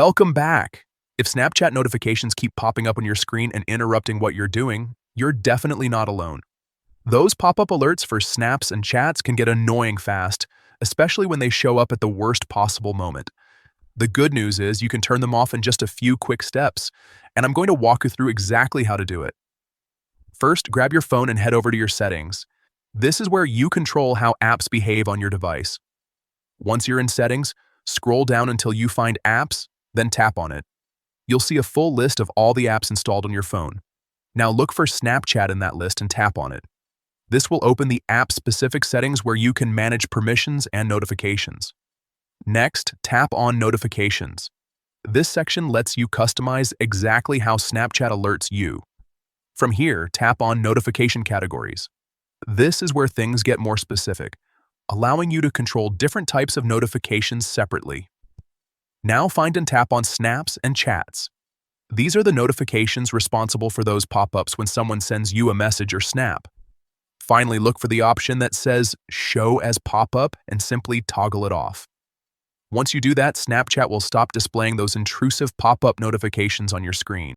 Welcome back. If Snapchat notifications keep popping up on your screen and interrupting what you're doing, you're definitely not alone. Those pop-up alerts for snaps and chats can get annoying fast, especially when they show up at the worst possible moment. The good news is you can turn them off in just a few quick steps, and I'm going to walk you through exactly how to do it. First, grab your phone and head over to your settings. This is where you control how apps behave on your device. Once you're in settings, scroll down until you find apps, then tap on it. You'll see a full list of all the apps installed on your phone. Now look for Snapchat in that list and tap on it. This will open the app-specific settings where you can manage permissions and notifications. Next, tap on Notifications. This section lets you customize exactly how Snapchat alerts you. From here, tap on Notification Categories. This is where things get more specific, allowing you to control different types of notifications separately. Now find and tap on Snaps and Chats. These are the notifications responsible for those pop-ups when someone sends you a message or snap. Finally, look for the option that says Show as Pop-up and simply toggle it off. Once you do that, Snapchat will stop displaying those intrusive pop-up notifications on your screen.